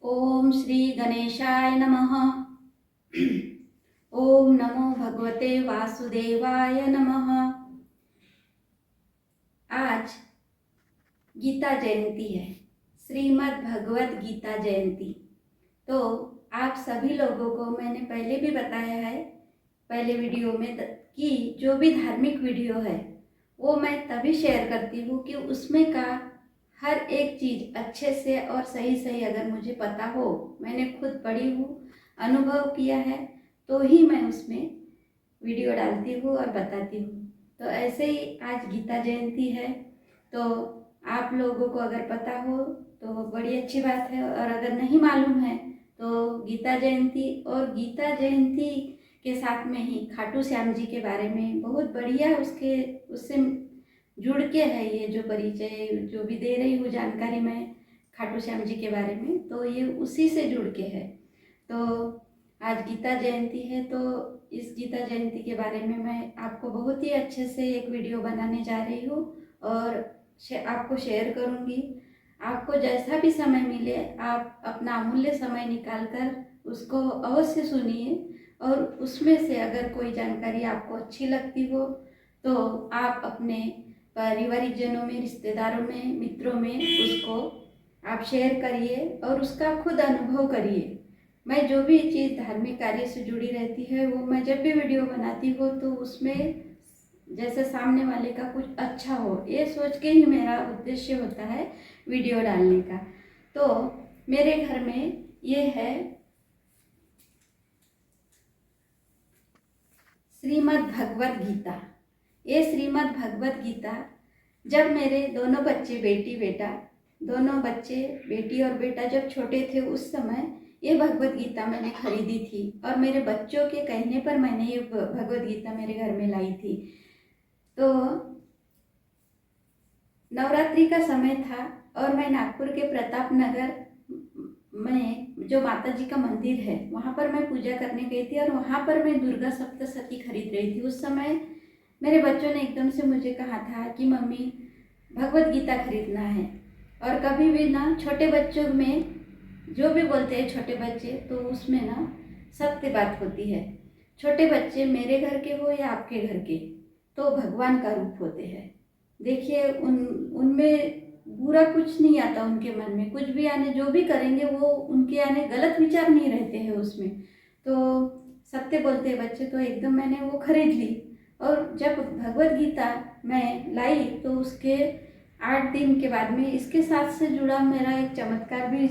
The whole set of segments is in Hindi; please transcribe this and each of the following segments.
ओम श्री गणेशाय नमः। ओम नमो भगवते वासुदेवाय नमः। आज गीता जयंती है, श्रीमद् भगवत गीता जयंती। तो आप सभी लोगों को मैंने पहले भी बताया है पहले वीडियो में कि जो भी धार्मिक वीडियो है वो मैं तभी शेयर करती हूँ कि उसमें का हर एक चीज़ अच्छे से और सही सही अगर मुझे पता हो, मैंने खुद पढ़ी हूँ, अनुभव किया है, तो ही मैं उसमें वीडियो डालती हूँ और बताती हूँ। तो ऐसे ही आज गीता जयंती है, तो आप लोगों को अगर पता हो तो बड़ी अच्छी बात है, और अगर नहीं मालूम है तो गीता जयंती और गीता जयंती के साथ में ही खाटू श्याम जी के बारे में बहुत बढ़िया उससे जुड़ के है ये जो परिचय जो भी दे रही हूँ जानकारी मैं खाटू श्याम जी के बारे में, तो ये उसी से जुड़ के है। तो आज गीता जयंती है, तो इस गीता जयंती के बारे में मैं आपको बहुत ही अच्छे से एक वीडियो बनाने जा रही हूँ और आपको शेयर करूँगी। आपको जैसा भी समय मिले आप अपना अमूल्य समय निकाल कर उसको अवश्य सुनिए, और उसमें से अगर कोई जानकारी आपको अच्छी लगती हो तो आप अपने पारिवारिक जनों में, रिश्तेदारों में, मित्रों में उसको आप शेयर करिए और उसका खुद अनुभव करिए। मैं जो भी चीज़ धार्मिक कार्य से जुड़ी रहती है वो मैं जब भी वीडियो बनाती हूँ तो उसमें जैसे सामने वाले का कुछ अच्छा हो, ये सोच के ही मेरा उद्देश्य होता है वीडियो डालने का। तो मेरे घर में ये है श्रीमद् भगवत गीता। ये श्रीमद् भगवत गीता जब मेरे दोनों बच्चे, बेटी बेटा दोनों बच्चे, बेटी और बेटा जब छोटे थे उस समय ये भगवत गीता मैंने खरीदी थी और मेरे बच्चों के कहने पर मैंने ये भगवत गीता मेरे घर में लाई थी। तो नवरात्रि का समय था और मैं नागपुर के प्रताप नगर में जो माता जी का मंदिर है वहाँ पर मैं पूजा करने गई थी और वहाँ पर मैं दुर्गा सप्तशती खरीद रही थी। उस समय मेरे बच्चों ने एकदम से मुझे कहा था कि मम्मी भगवत गीता खरीदना है। और कभी भी ना छोटे बच्चों में जो भी बोलते हैं छोटे बच्चे, तो उसमें ना सत्य बात होती है। छोटे बच्चे मेरे घर के हो या आपके घर के, तो भगवान का रूप होते हैं। देखिए उनमें बुरा कुछ नहीं आता, उनके मन में कुछ भी आने, जो भी करेंगे वो उनके आने गलत विचार नहीं रहते हैं उसमें। तो सत्य बोलते हैं बच्चे, तो एकदम मैंने वो खरीद ली। और जब भगवत गीता मैं लाई तो उसके 8 दिन के बाद में इसके साथ से जुड़ा मेरा एक चमत्कार भी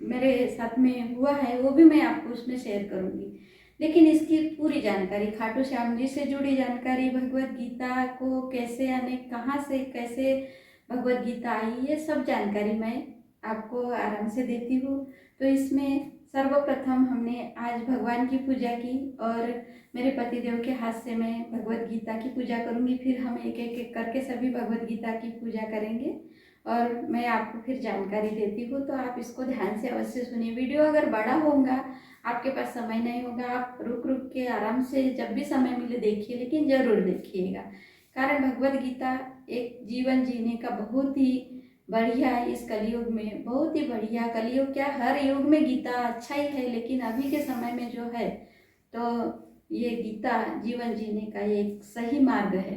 मेरे साथ में हुआ है, वो भी मैं आपको उसमें शेयर करूँगी। लेकिन इसकी पूरी जानकारी, खाटू श्याम जी से जुड़ी जानकारी, भगवत गीता को कैसे यानी कहाँ से कैसे भगवत गीता आई, ये सब जानकारी मैं आपको आराम से देती हूँ। तो इसमें सर्वप्रथम हमने आज भगवान की पूजा की और मेरे पतिदेव के हाथ से मैं भगवत गीता की पूजा करूँगी। फिर हम एक एक करके सभी भगवत गीता की पूजा करेंगे और मैं आपको फिर जानकारी देती हूँ। तो आप इसको ध्यान से अवश्य सुनिए। वीडियो अगर बड़ा होगा, आपके पास समय नहीं होगा, आप रुक रुक के आराम से जब भी समय मिले देखिए, लेकिन ज़रूर देखिएगा। कारण भगवत गीता एक जीवन जीने का बहुत ही बढ़िया है। इस कलयुग में बहुत ही बढ़िया, कलयुग क्या हर युग में गीता अच्छा ही है, लेकिन अभी के समय में जो है तो ये गीता जीवन जीने का एक सही मार्ग है।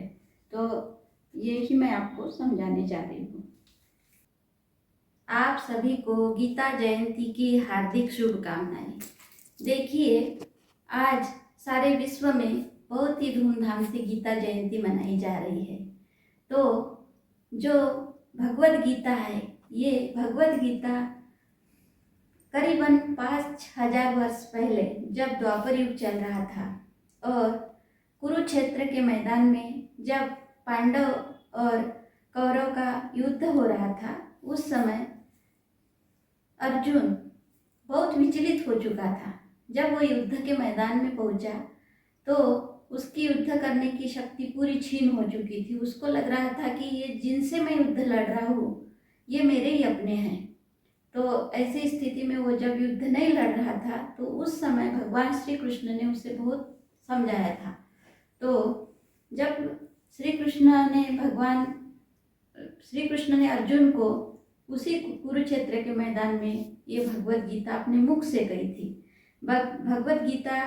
तो यही मैं आपको समझाने जा रही हूँ। आप सभी को गीता जयंती की हार्दिक शुभकामनाएं। देखिए आज सारे विश्व में बहुत ही धूमधाम से गीता जयंती मनाई जा रही है। तो जो भगवत गीता है, ये भगवत गीता करीबन 5000 वर्ष पहले जब द्वापर युग चल रहा था और कुरुक्षेत्र के मैदान में जब पांडव और कौरव का युद्ध हो रहा था, उस समय अर्जुन बहुत विचलित हो चुका था। जब वो युद्ध के मैदान में पहुंचा तो उसकी युद्ध करने की शक्ति पूरी छीन हो चुकी थी। उसको लग रहा था कि ये जिनसे मैं युद्ध लड़ रहा हूँ ये मेरे ही अपने हैं। तो ऐसी स्थिति में वो जब युद्ध नहीं लड़ रहा था तो उस समय भगवान श्री कृष्ण ने उसे बहुत समझाया था। तो जब श्री कृष्ण ने अर्जुन को उसी कुरुक्षेत्र के मैदान में ये भगवत गीता अपने मुख से कही थी। भगवत गीता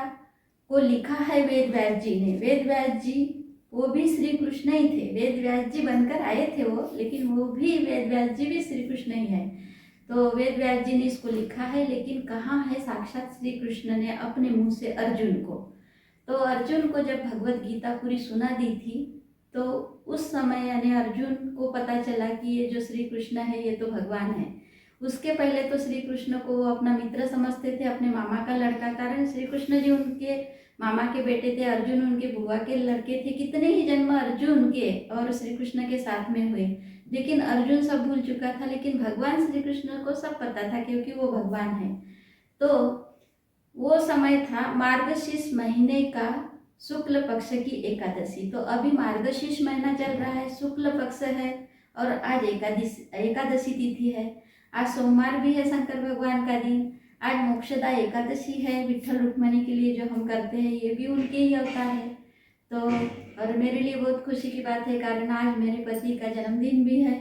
को लिखा है वेद व्यास जी ने। वेद व्यास जी वो भी श्री कृष्ण ही थे, वेद व्यास जी बनकर आए थे वो, लेकिन वो भी वेद व्यास जी भी श्री कृष्ण ही है। तो वेद व्यास जी ने इसको लिखा है, लेकिन कहाँ है साक्षात श्री कृष्ण ने अपने मुंह से अर्जुन को। तो अर्जुन को जब भगवत गीता पूरी सुना दी थी, तो उस समय यानी अर्जुन को पता चला कि ये जो श्री कृष्ण है ये तो भगवान है। उसके पहले तो श्री कृष्ण को वो अपना मित्र समझते थे, अपने मामा का लड़का, कारण श्री कृष्ण जी उनके मामा के बेटे थे, अर्जुन उनके बुआ के लड़के थे। कितने ही जन्म अर्जुन के और श्री कृष्ण के साथ में हुए, लेकिन अर्जुन सब भूल चुका था, लेकिन भगवान श्री कृष्ण को सब पता था, क्योंकि वो भगवान है। तो वो समय था मार्गशीर्ष महीने का शुक्ल पक्ष की एकादशी। तो अभी मार्गशीर्ष महीना चल रहा है, शुक्ल पक्ष है, और आज एकादशी तिथि है। आज सोमवार भी है, शंकर भगवान का दिन। आज मोक्षदा एकादशी है, विठल रुक्मणी के लिए जो हम करते हैं, ये भी उनके ही अवतार है। तो और मेरे लिए बहुत खुशी की बात है, कारण आज मेरे पति का जन्मदिन भी है।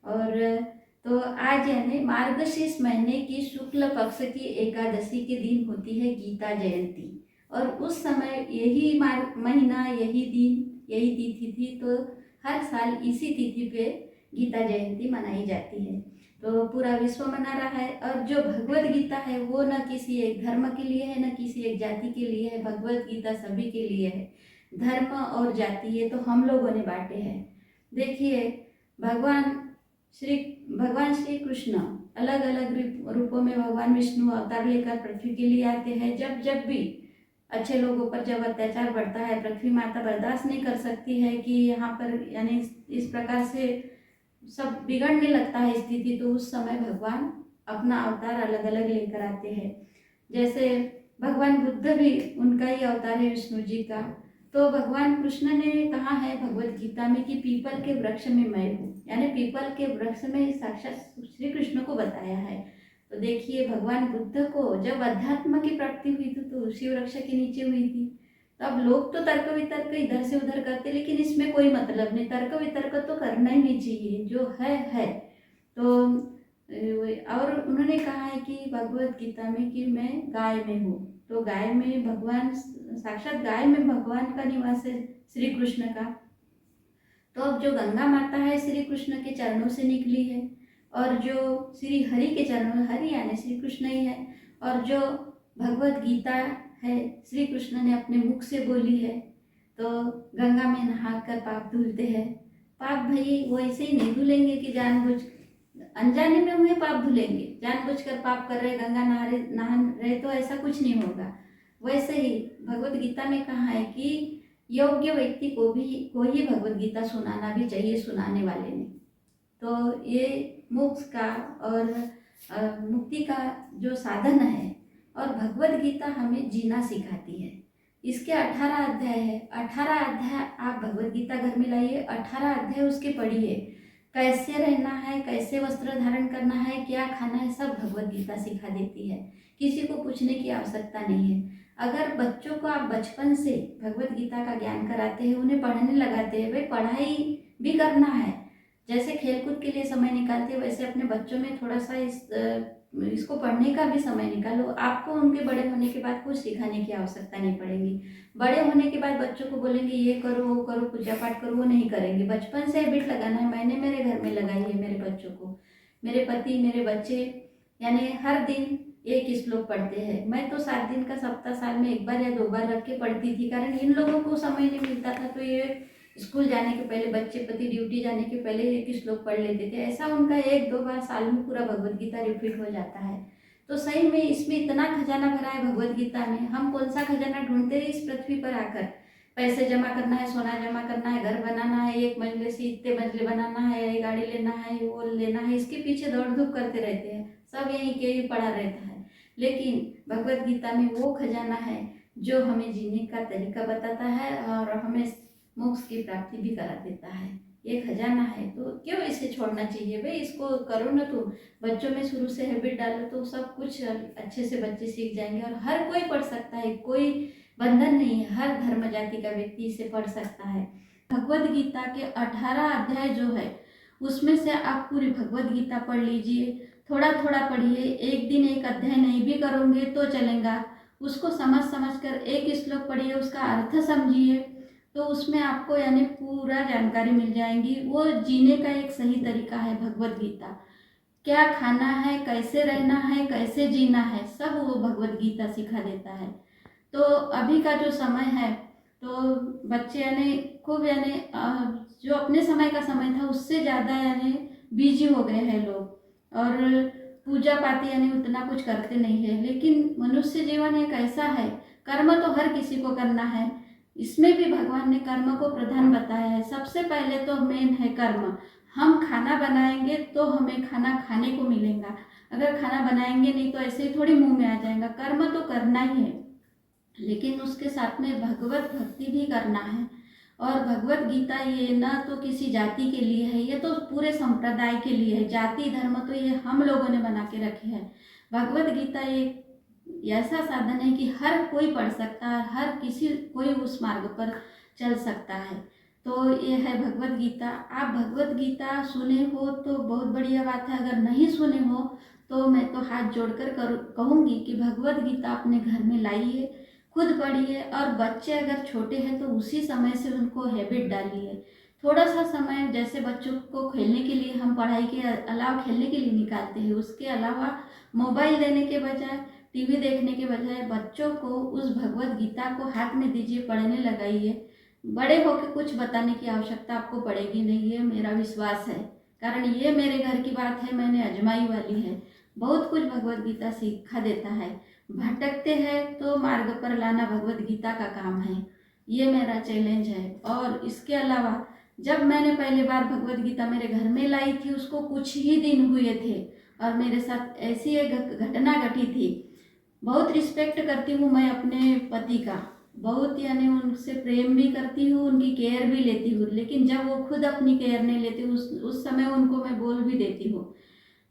और तो आज यानी मार्गशीर्ष महीने की शुक्ल पक्ष की एकादशी के दिन होती है गीता जयंती। और उस समय यही महीना, यही दिन, यही तिथि थी, तो हर साल इसी तिथि पे गीता जयंती मनाई जाती है। तो पूरा विश्व मना रहा है। और जो भगवत गीता है वो न किसी एक धर्म के लिए है, न किसी एक जाति के लिए है। भगवत गीता सभी के लिए है। धर्म और जाति ये तो हम लोगों ने बांटे हैं। देखिए, भगवान श्री कृष्ण अलग अलग रूपों में भगवान विष्णु अवतार लेकर पृथ्वी के लिए आते हैं। जब भी अच्छे लोगों पर जब अत्याचार बढ़ता है, पृथ्वी माता बर्दाश्त नहीं कर सकती है कि यहाँ पर यानी इस प्रकार से सब बिगड़ने लगता है स्थिति, तो उस समय भगवान अपना अवतार अलग अलग लेकर आते हैं। जैसे भगवान बुद्ध भी उनका ही अवतार है, विष्णु जी का। तो भगवान कृष्ण ने कहा है भगवत गीता में कि पीपल के वृक्ष में मैं हूँ, यानी पीपल के वृक्ष में साक्षात श्री कृष्ण को बताया है। तो देखिए, भगवान बुद्ध को जब अध्यात्म की प्राप्ति हुई थी तो उसी वृक्ष के नीचे हुई थी। तो अब लोग तो तर्क वितर्क इधर से उधर करते, लेकिन इसमें कोई मतलब नहीं। तर्क वितर्क तो करना ही नहीं चाहिए, जो है। तो और उन्होंने कहा है कि भगवत गीता में कि मैं गाय में हूँ। तो गाय में भगवान, साक्षात गाय में भगवान का निवास है, श्री कृष्ण का। तो अब जो गंगा माता है श्री कृष्ण के चरणों से निकली है, और जो श्री हरि के चरणों, हरि यानी श्री कृष्ण ही है। और जो भगवत गीता है श्री कृष्ण ने अपने मुख से बोली है। तो गंगा में नहाकर पाप धुलते हैं। पाप भाई वो ऐसे ही नहीं धुलेंगे कि जानबूझ अनजाने में हुए पाप धुलेंगे, जानबूझकर पाप कर रहे, गंगा नहा रहे, तो ऐसा कुछ नहीं होगा। वैसे ही भगवत गीता में कहा है कि योग्य व्यक्ति को ही भगवत गीता सुनाना भी चाहिए, सुनाने वाले ने। तो ये मोक्ष का और मुक्ति का जो साधन है, और भगवत गीता हमें जीना सिखाती है। इसके 18 अध्याय है। 18 अध्याय आप भगवत गीता घर में लाइए, 18 अध्याय उसके पढ़िए। कैसे रहना है, कैसे वस्त्र धारण करना है, क्या खाना है, सब भगवत गीता सिखा देती है। किसी को पूछने की आवश्यकता नहीं है। अगर बच्चों को आप बचपन से भगवत गीता का ज्ञान कराते हैं, उन्हें पढ़ने लगाते हैं, भाई पढ़ाई भी करना है, जैसे खेलकूद के लिए समय निकालते हैं, वैसे अपने बच्चों में थोड़ा सा इसको पढ़ने का भी समय निकालो। आपको उनके बड़े होने के बाद कुछ सिखाने की आवश्यकता नहीं पड़ेगी। बड़े होने के बाद बच्चों को बोलेंगे ये करो, वो करो, पूजा पाठ करो, वो नहीं करेंगे। बचपन से हैबिट लगाना है। मैंने मेरे घर में लगाई है मेरे बच्चों को। मेरे पति, मेरे बच्चे यानी हर दिन एक श्लोक पढ़ते हैं। मैं तो 7 दिन का सप्ताह साल में 1 बार या 2 बार रख के पढ़ती थी, कारण इन लोगों को समय नहीं मिलता था। तो ये स्कूल जाने के पहले, बच्चे पति ड्यूटी जाने के पहले एक श्लोक पढ़ लेते थे। ऐसा उनका 1-2 बार साल में पूरा भगवत गीता रिपीट हो जाता है। तो सही में इसमें इतना खजाना भरा है भगवत गीता में। हम कौन सा खजाना ढूंढते हैं इस पृथ्वी पर आकर? पैसे जमा करना है, सोना जमा करना है, घर बनाना है, 1 मंजिले से इतने मंजिले बनाना है, गाड़ी लेना है, वो लेना है, इसके पीछे दौड़ धूप करते रहते हैं। सब यहीं के ही पड़ा रहता है। लेकिन भगवत गीता में वो खजाना है जो हमें जीने का तरीका बताता है और हमें मोक्ष की प्राप्ति भी करा देता है। ये खजाना है, तो क्यों इसे छोड़ना चाहिए? भाई इसको करो ना, तुम बच्चों में शुरू से हैबिट डालो तो सब कुछ अच्छे से बच्चे सीख जाएंगे। और हर कोई पढ़ सकता है, कोई बंधन नहीं है, हर धर्म जाति का व्यक्ति इसे पढ़ सकता है। भगवत गीता के 18 अध्याय जो है उसमें से आप पूरी भगवत गीता पढ़ लीजिए। थोड़ा थोड़ा पढ़िए, एक दिन एक अध्याय नहीं भी करोगे तो चलेगा। उसको समझ समझ कर एक श्लोक पढ़िए, उसका अर्थ समझिए, तो उसमें आपको यानी पूरा जानकारी मिल जाएगी। वो जीने का एक सही तरीका है भगवत गीता। क्या खाना है, कैसे रहना है, कैसे जीना है, सब वो भगवत गीता सिखा देता है। तो अभी का जो समय है, तो बच्चे यानी खूब यानी जो अपने समय का समय था उससे ज़्यादा यानी बिजी हो गए हैं लोग, और पूजा पाती यानी उतना कुछ करते नहीं है। लेकिन मनुष्य जीवन एक ऐसा है, कर्म तो हर किसी को करना है, इसमें भी भगवान ने कर्म को प्रधान बताया है। सबसे पहले तो मेन है कर्म। हम खाना बनाएंगे तो हमें खाना खाने को मिलेगा, अगर खाना बनाएंगे नहीं तो ऐसे ही थोड़ी मुंह में आ जाएगा। कर्म तो करना ही है, लेकिन उसके साथ में भगवत भक्ति भी करना है। और भगवत गीता ये ना तो किसी जाति के लिए है, ये तो पूरे संप्रदाय के लिए है। जाति धर्म तो ये हम लोगों ने बना के रखे हैं। भगवत गीता एक ऐसा साधन है कि हर कोई पढ़ सकता है, हर किसी कोई उस मार्ग पर चल सकता है। तो ये है भगवत गीता। आप भगवत गीता सुने हो तो बहुत बढ़िया बात है, अगर नहीं सुने हो तो मैं तो हाथ जोड़कर कहूँगी कि भगवत गीता अपने घर में लाइए, खुद पढ़िए, और बच्चे अगर छोटे हैं तो उसी समय से उनको हैबिट डालिए। थोड़ा सा समय जैसे बच्चों को खेलने के लिए हम पढ़ाई के अलावा खेलने के लिए निकालते हैं, उसके अलावा मोबाइल देने के बजाय, टीवी देखने के बजाय बच्चों को उस भगवत गीता को हाथ में दीजिए, पढ़ने लगाइए। बड़े होकर कुछ बताने की आवश्यकता आपको पड़ेगी नहीं, ये मेरा विश्वास है, कारण ये मेरे घर की बात है, मैंने आजमाई वाली है। बहुत कुछ भगवत गीता सिखा देता है। भटकते हैं तो मार्ग पर लाना भगवत गीता का काम है, ये मेरा चैलेंज है। और इसके अलावा जब मैंने पहली बार भगवत गीता मेरे घर में लाई थी, उसको कुछ ही दिन हुए थे और मेरे साथ ऐसी एक घटना घटी थी। बहुत रिस्पेक्ट करती हूँ मैं अपने पति का, बहुत यानी उनसे प्रेम भी करती हूँ, उनकी केयर भी लेती हूँ, लेकिन जब वो खुद अपनी केयर नहीं लेती उस समय उनको मैं बोल भी देती हूँ।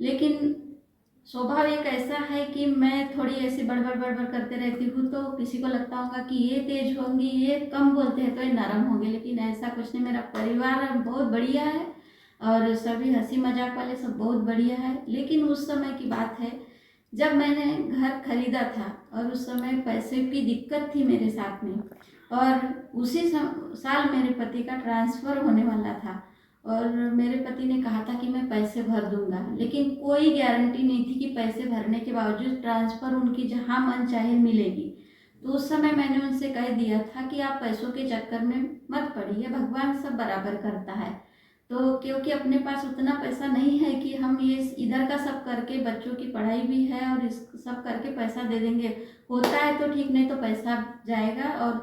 लेकिन स्वभाव एक ऐसा है कि मैं थोड़ी ऐसी बड़बड़ बड़बड़ करते रहती हूँ, तो किसी को लगता होगा कि ये तेज होंगी, ये कम बोलते हैं तो ये नरम होंगे, लेकिन ऐसा कुछ नहीं। मेरा परिवार बहुत बढ़िया है और सभी हंसी मजाक वाले सब बहुत बढ़िया है। लेकिन उस समय की बात है जब मैंने घर खरीदा था और उस समय पैसे की दिक्कत थी मेरे साथ में, और उसी साल मेरे पति का ट्रांसफ़र होने वाला था, और मेरे पति ने कहा था कि मैं पैसे भर दूंगा, लेकिन कोई गारंटी नहीं थी कि पैसे भरने के बावजूद ट्रांसफ़र उनकी जहां मन चाहे मिलेगी। तो उस समय मैंने उनसे कह दिया था कि आप पैसों के चक्कर में मत पड़िए, भगवान सब बराबर करता है। तो क्योंकि अपने पास उतना पैसा नहीं है कि हम ये इधर का सब करके, बच्चों की पढ़ाई भी है और इस सब करके पैसा दे देंगे। होता है तो ठीक, नहीं तो पैसा जाएगा और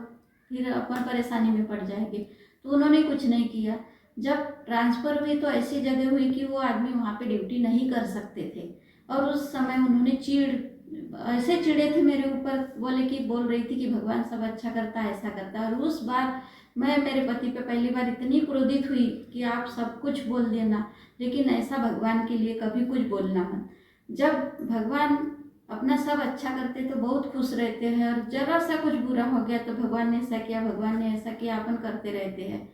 फिर अपन परेशानी में पड़ जाएंगे। तो उन्होंने कुछ नहीं किया। जब ट्रांसफ़र हुई तो ऐसी जगह हुई कि वो आदमी वहाँ पे ड्यूटी नहीं कर सकते थे, और उस समय उन्होंने ऐसे चिढ़े थे मेरे ऊपर, बोल रही थी कि भगवान सब अच्छा करता है, ऐसा करता है। और उस बार मैं मेरे पति पे पहली बार इतनी क्रोधित हुई कि आप सब कुछ बोल देना, लेकिन ऐसा भगवान के लिए कभी कुछ बोलना मत। जब भगवान अपना सब अच्छा करते तो बहुत खुश रहते हैं, और जरा सा कुछ बुरा हो गया तो भगवान ने ऐसा किया, भगवान ने ऐसा किया, अपन करते रहते हैं।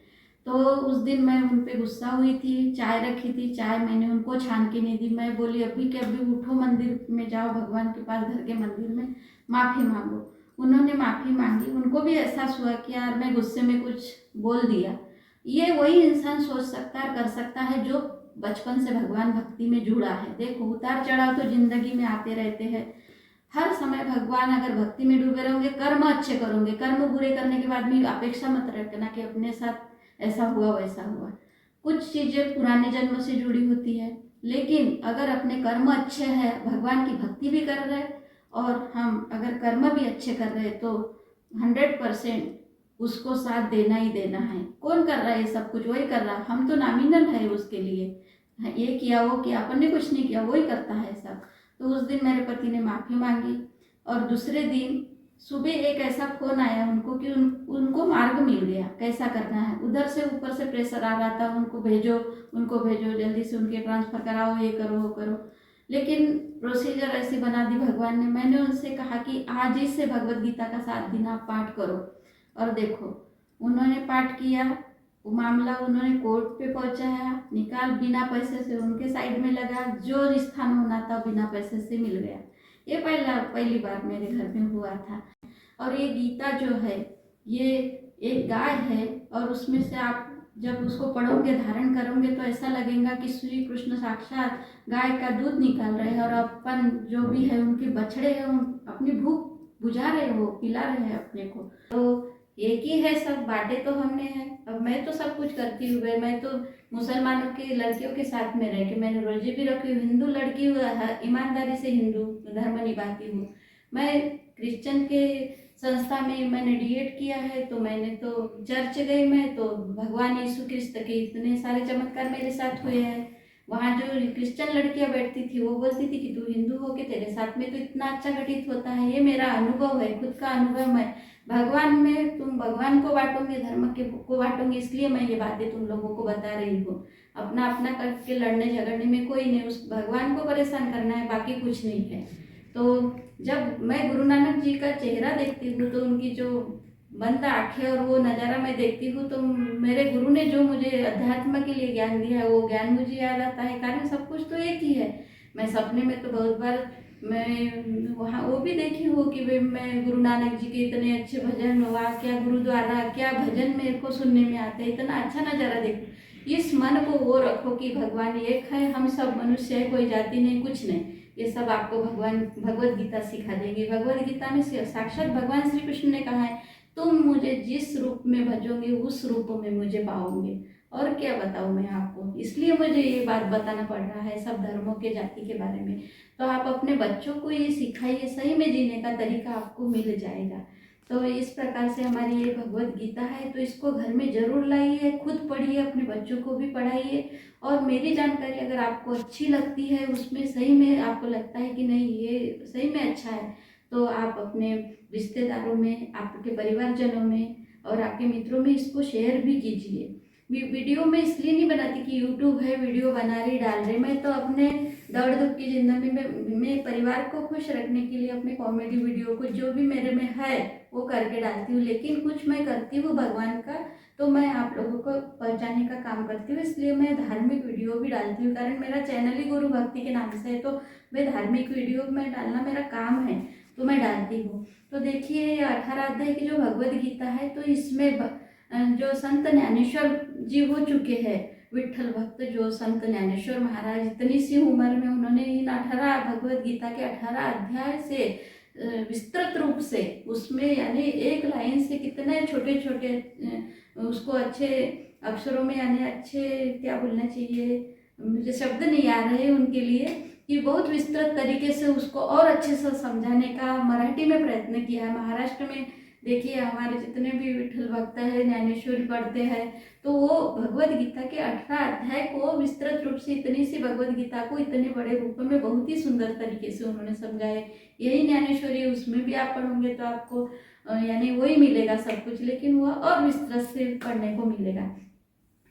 तो उस दिन मैं उन पे गुस्सा हुई थी, चाय रखी थी, चाय मैंने उनको छान के नहीं दी। मैं बोली अभी के अभी उठो, मंदिर में जाओ, भगवान के पास घर के मंदिर में माफ़ी मांगो। उन्होंने माफ़ी मांगी, उनको भी एहसास हुआ कि यार मैं गुस्से में कुछ बोल दिया। ये वही इंसान सोच सकता है, कर सकता है जो बचपन से भगवान भक्ति में जुड़ा है। देखो उतार चढ़ाव तो जिंदगी में आते रहते हैं, हर समय भगवान अगर भक्ति में डूबे रहोगे, कर्म अच्छे करोगे, कर्म बुरे करने के बाद भी अपेक्षा मत रखना कि अपने साथ ऐसा हुआ वैसा हुआ। कुछ चीज़ें पुराने जन्म से जुड़ी होती है, लेकिन अगर अपने कर्म अच्छे हैं, भगवान की भक्ति भी कर रहे और हम अगर कर्म भी अच्छे कर रहे तो 100% उसको साथ देना ही देना है। कौन कर रहा है ये सब कुछ? वही कर रहा है, हम तो नॉमिनल है उसके लिए, ये किया वो किया, अपन ने कुछ नहीं किया, वही करता है सब। तो उस दिन मेरे पति ने माफ़ी मांगी, और दूसरे दिन सुबह एक ऐसा फोन आया उनको कि उनको मार्ग मिल गया, कैसा करना है। उधर से ऊपर से प्रेशर आ रहा था, उनको भेजो, उनको भेजो, जल्दी से उनके ट्रांसफ़र कराओ, ये करो वो करो। लेकिन प्रोसीजर ऐसी बना दी भगवान ने। मैंने उनसे कहा कि आज ही से भगवत गीता का 7 दिन आप पाठ करो, और देखो उन्होंने पाठ किया। वो मामला उन्होंने कोर्ट पे पहुंचाया, निकाल बिना पैसे से उनके साइड में लगा, जो स्थान होना था बिना पैसे से मिल गया। ये पहली बार मेरे घर में हुआ था। और ये गीता जो है ये एक गाय है, और उसमें से आप जब उसको पढ़ोगे, धारण करोगे, तो ऐसा लगेगा कि श्री कृष्ण साक्षात गाय का दूध निकाल रहे हैं, और अपन जो भी है उनके बछड़े हैं, अपनी भूख बुझा रहे हो, पिला रहे हैं अपने को। तो एक ही है, सब बातें तो हमने है। अब मैं तो सब कुछ करती हूँ, मैं तो मुसलमानों की लड़कियों के साथ में रह के मैंने रोजे भी रखी हूँ, हिंदू लड़की हूँ, ईमानदारी से हिंदू धर्म निभाती हूँ। मैं क्रिश्चियन के संस्था में मैंने डीएड किया है, तो मैंने तो चर्च गई, मैं तो भगवान यीशु क्रिस्त के इतने सारे चमत्कार मेरे साथ हुए हैं। वहाँ जो क्रिश्चियन लड़कियाँ बैठती थी वो बोलती थी कि तू हिंदू हो के तेरे साथ में तो इतना अच्छा घटित होता है। ये मेरा अनुभव है, खुद का अनुभव है। भगवान में तुम भगवान को बांटोगे, धर्म के को बांटोगे, इसलिए मैं ये बातें तुम लोगों को बता रही हूँ। अपना अपना करके लड़ने झगड़ने में कोई नहीं, उस भगवान को परेशान करना है, बाकी कुछ नहीं है। तो जब मैं गुरु नानक जी का चेहरा देखती हूँ, तो उनकी जो बंद आँखें और वो नज़ारा मैं देखती हूँ, तो मेरे गुरु ने जो मुझे अध्यात्म के लिए ज्ञान दिया है वो ज्ञान मुझे याद आता है। कारण सब कुछ तो एक ही है। मैं सपने में तो बहुत बार मैं वहाँ वो भी देखी हूँ कि भाई मैं गुरु नानक जी के इतने अच्छे भजन, वाह क्या गुरुद्वारा, क्या भजन मेरे को सुनने में आते, इतना अच्छा नज़ारा देखो। इस मन को वो रखो कि भगवान एक है, हम सब मनुष्य है, कोई जाति नहीं, कुछ नहीं। ये सब आपको भगवान भगवत गीता सिखा देगी। भगवत गीता में साक्षात भगवान श्री कृष्ण ने कहा है, तुम मुझे जिस रूप में भजोगे उस रूप में मुझे पाओगे। और क्या बताऊँ मैं आपको, इसलिए मुझे ये बात बताना पड़ रहा है सब धर्मों के जाति के बारे में। तो आप अपने बच्चों को ये सिखाइए, सही में जीने का तरीका आपको मिल जाएगा। तो इस प्रकार से हमारी ये भगवत गीता है, तो इसको घर में जरूर लाइए, खुद पढ़िए, अपने बच्चों को भी पढ़ाइए। और मेरी जानकारी अगर आपको अच्छी लगती है, उसमें सही में आपको लगता है कि नहीं ये सही में अच्छा है, तो आप अपने रिश्तेदारों में, आपके परिवारजनों में और आपके मित्रों में इसको शेयर भी कीजिए। वीडियो में इसलिए नहीं बनाती कि यूट्यूब है, वीडियो बना रही डाल रही। मैं तो अपने दौड़ धूप की ज़िंदगी में परिवार को खुश रखने के लिए अपने कॉमेडी वीडियो को जो भी मेरे में है वो करके डालती हूँ। लेकिन कुछ मैं करती हूँ भगवान का, तो मैं आप लोगों को पहुँचाने का काम करती हूँ, इसलिए मैं धार्मिक वीडियो भी डालती हूँ। कारण मेरा चैनल ही गुरु भक्ति के नाम से है, तो मैं धार्मिक वीडियो में डालना मेरा काम है, तो मैं डालती हूँ। तो देखिए, ये 18 अध्याय की जो भगवद गीता है, तो इसमें जो संत ज्ञानेश्वर जी हो चुके हैं, विठल भक्त जो संत ज्ञानेश्वर महाराज, इतनी सी उम्र में उन्होंने इन 18 भगवद गीता के 18 अध्याय से विस्तृत रूप से, उसमें यानी एक लाइन से कितने छोटे छोटे उसको अच्छे अक्षरों में, यानी अच्छे क्या बोलना चाहिए, मुझे शब्द नहीं आ रहे उनके लिए, कि बहुत विस्तृत तरीके से उसको और अच्छे से समझाने का मराठी में प्रयत्न किया है। महाराष्ट्र में देखिए, हमारे जितने भी विठल भक्त है, ज्ञानेश्वरी पढ़ते हैं, तो वो भगवद गीता के 18 अध्याय को विस्तृत रूप से, इतनी सी भगवद गीता को इतने बड़े रूप में बहुत ही सुंदर तरीके से उन्होंने समझाया। यही ज्ञानेश्वरी, उसमें भी आप पढ़ोगे तो आपको यानी वही मिलेगा सब कुछ, लेकिन वह और विस्तृत से पढ़ने को मिलेगा।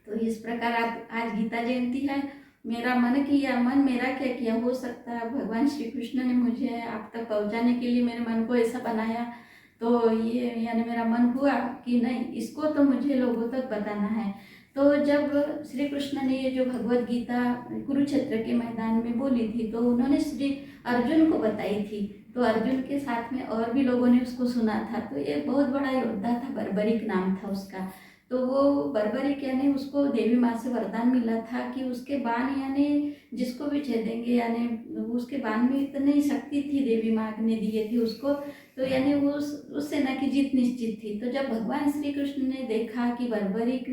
तो इस प्रकार आप, आज गीता जयंती है, मेरा मन किया, मन मेरा क्या किया, हो सकता है भगवान श्री कृष्ण ने मुझे आप तक पहुंचाने के लिए मेरे मन को ऐसा बनाया, तो ये यानी मेरा मन हुआ कि नहीं, इसको तो मुझे लोगों तक बताना है। तो जब श्री कृष्ण ने ये जो भगवद गीता कुरुक्षेत्र के मैदान में बोली थी, तो उन्होंने श्री अर्जुन को बताई थी, तो अर्जुन के साथ में और भी लोगों ने उसको सुना था। तो ये बहुत बड़ा योद्धा था, बर्बरिक नाम था उसका। तो वो बर्बरिक यानी उसको देवी माँ से वरदान मिला था कि उसके बाण यानी जिसको भी छेदेंगे, यानी उसके बाण में इतनी शक्ति थी, देवी माँ ने दिए थी उसको, तो यानी वो उस सेना की जीत निश्चित थी। तो जब भगवान श्री कृष्ण ने देखा कि बर्बरिक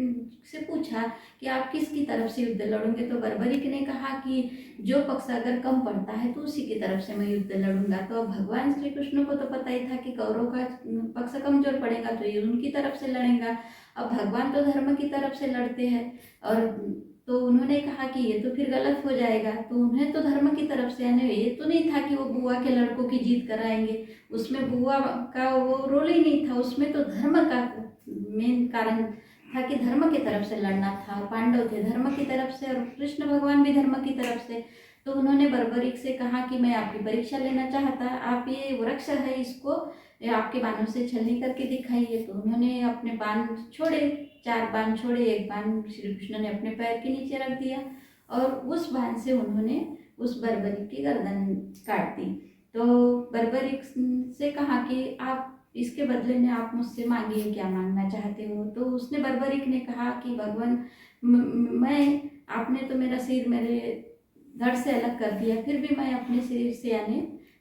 से पूछा कि आप किसकी तरफ से युद्ध लड़ोगे, तो बर्बरिक ने कहा कि जो पक्ष अगर कम पड़ता है तो उसी की तरफ से मैं युद्ध लड़ूंगा। तो अब भगवान श्री कृष्ण को तो पता ही था कि कौरव का पक्ष कमजोर पड़ेगा तो ये उनकी तरफ से लड़ेगा। अब भगवान तो धर्म की तरफ से लड़ते हैं, और तो उन्होंने कहा कि ये तो फिर गलत हो जाएगा, तो उन्हें तो धर्म की तरफ से, यानी ये तो नहीं था कि वो बुआ के लड़कों की जीत कराएंगे, उसमें बुआ का वो रोल ही नहीं था, उसमें तो धर्म का मेन कारण था कि धर्म की तरफ से लड़ना था। पांडव थे धर्म की तरफ से और कृष्ण भगवान भी धर्म की तरफ से। तो उन्होंने बर्बरीक से कहा कि मैं आपकी परीक्षा लेना चाहता, आप ये वृक्ष है इसको आपके बाणों से छलनी करके दिखाइए। तो उन्होंने अपने बाण छोड़े, 4 बाण छोड़े, एक बाण श्री कृष्ण ने अपने पैर के नीचे रख दिया और उस बाण से उन्होंने उस बर्बरीक की गर्दन काट दी। तो बर्बरीक से कहा कि आप इसके बदले में आप मुझसे मांगिए, क्या मांगना चाहते हो। तो उसने बर्बरीक ने कहा कि भगवान मैं आपने तो मेरा सिर मेरे धड़ से अलग कर दिया, फिर भी मैं अपने शरीर से यानी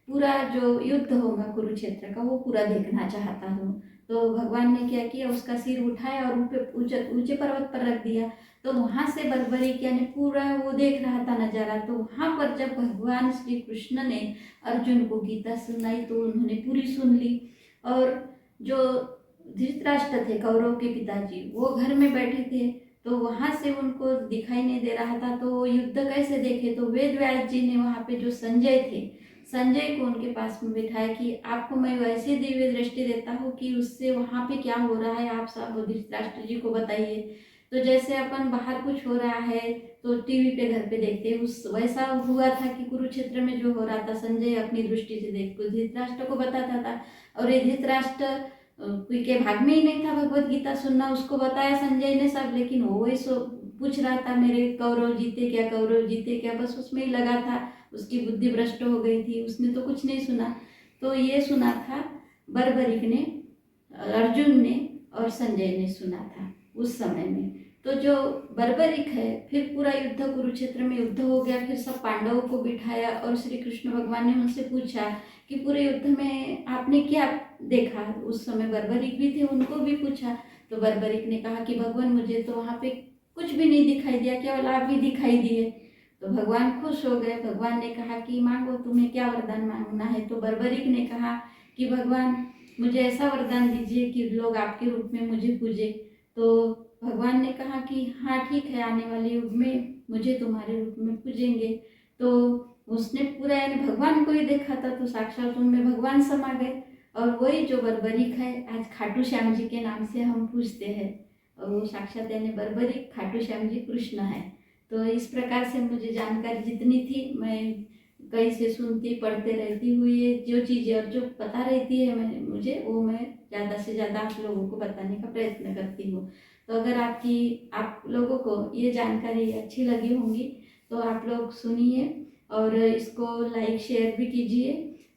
पूरा जो युद्ध होगा कुरुक्षेत्र का वो पूरा देखना चाहता हूँ। तो भगवान ने क्या किया, उसका सिर उठाया और ऊंचे पर्वत पर रख दिया। तो वहाँ से बर्बरीक यानी पूरा वो देख रहा था नज़ारा। तो वहाँ पर जब भगवान श्री कृष्ण ने अर्जुन को गीता सुनाई तो उन्होंने पूरी सुन ली। और जो धृतराष्ट्र थे कौरव के पिताजी, वो घर में बैठे थे, तो वहाँ से उनको दिखाई नहीं दे रहा था, तो वो युद्ध कैसे देखे। तो वेद व्यास जी ने वहाँ पे जो संजय थे, संजय को उनके पास में बिठाया कि आपको मैं वैसे दिव्य दृष्टि देता हूँ कि उससे वहाँ पे क्या हो रहा है आप सब धृतराष्ट्र जी को बताइए। तो जैसे अपन बाहर कुछ हो रहा है तो टीवी पे घर पे देखते हैं, उस वैसा हुआ था कि कुरुक्षेत्र में जो हो रहा था संजय अपनी दृष्टि से देख को धृतराष्ट्र को बताता था। और ये धृतराष्ट्र कोई के भाग में ही नहीं था भगवत गीता सुनना, उसको बताया संजय ने सब, लेकिन वो वही सो पूछ रहा था मेरे कौरव जीते क्या, कौरव जीते क्या, बस उसमें ही लगा था। उसकी बुद्धि भ्रष्ट हो गई थी, उसने तो कुछ नहीं सुना। तो ये सुना था बर्बरीक ने, अर्जुन ने और संजय ने सुना था उस समय में। तो जो बर्बरीक है, फिर पूरा युद्ध कुरुक्षेत्र में युद्ध हो गया, फिर सब पांडवों को बिठाया और श्री कृष्ण भगवान ने उनसे पूछा कि पूरे युद्ध में आपने क्या देखा। उस समय बर्बरीक भी थे, उनको भी पूछा। तो बर्बरीक ने कहा कि भगवान मुझे तो वहाँ पे कुछ भी नहीं दिखाई दिया, केवल आप ही दिखाई दिए। तो भगवान खुश हो गए। भगवान ने कहा कि मांगो, तुम्हें क्या वरदान मांगना है। तो बर्बरीक ने कहा कि भगवान मुझे ऐसा वरदान दीजिए कि लोग आपके रूप में मुझे पूजे। तो भगवान ने कहा कि हाँ ठीक है, आने वाले युग में मुझे तुम्हारे रूप में पूजेंगे। तो उसने पूरा यानी भगवान को ही देखा था, तो साक्षात उनमें भगवान समा गए। और वही जो बर्बरीक है आज खाटू श्याम जी के नाम से हम पूछते हैं, और वो साक्षात यानी बर्बरीक खाटू श्याम जी कृष्ण है। तो इस प्रकार से मुझे जानकारी जितनी थी, मैं कहीं से सुनती पढ़ते रहती हुई जो चीज़ें और जो पता रहती है मुझे वो मैं ज़्यादा से ज़्यादा आप लोगों को बताने का प्रयत्न करती हूँ। तो अगर आप लोगों को ये जानकारी अच्छी लगी होंगी तो आप लोग सुनिए और इसको लाइक शेयर भी कीजिए।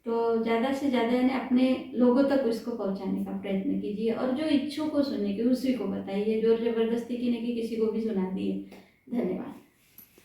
तो ज़्यादा से ज़्यादा यानी अपने लोगों तक इसको पहुंचाने का प्रयत्न कीजिए, और जो इच्छुक हो सुनने के उसी को बताइए, जोर जबरदस्ती की नहीं कि किसी को भी सुना दिए। धन्यवाद।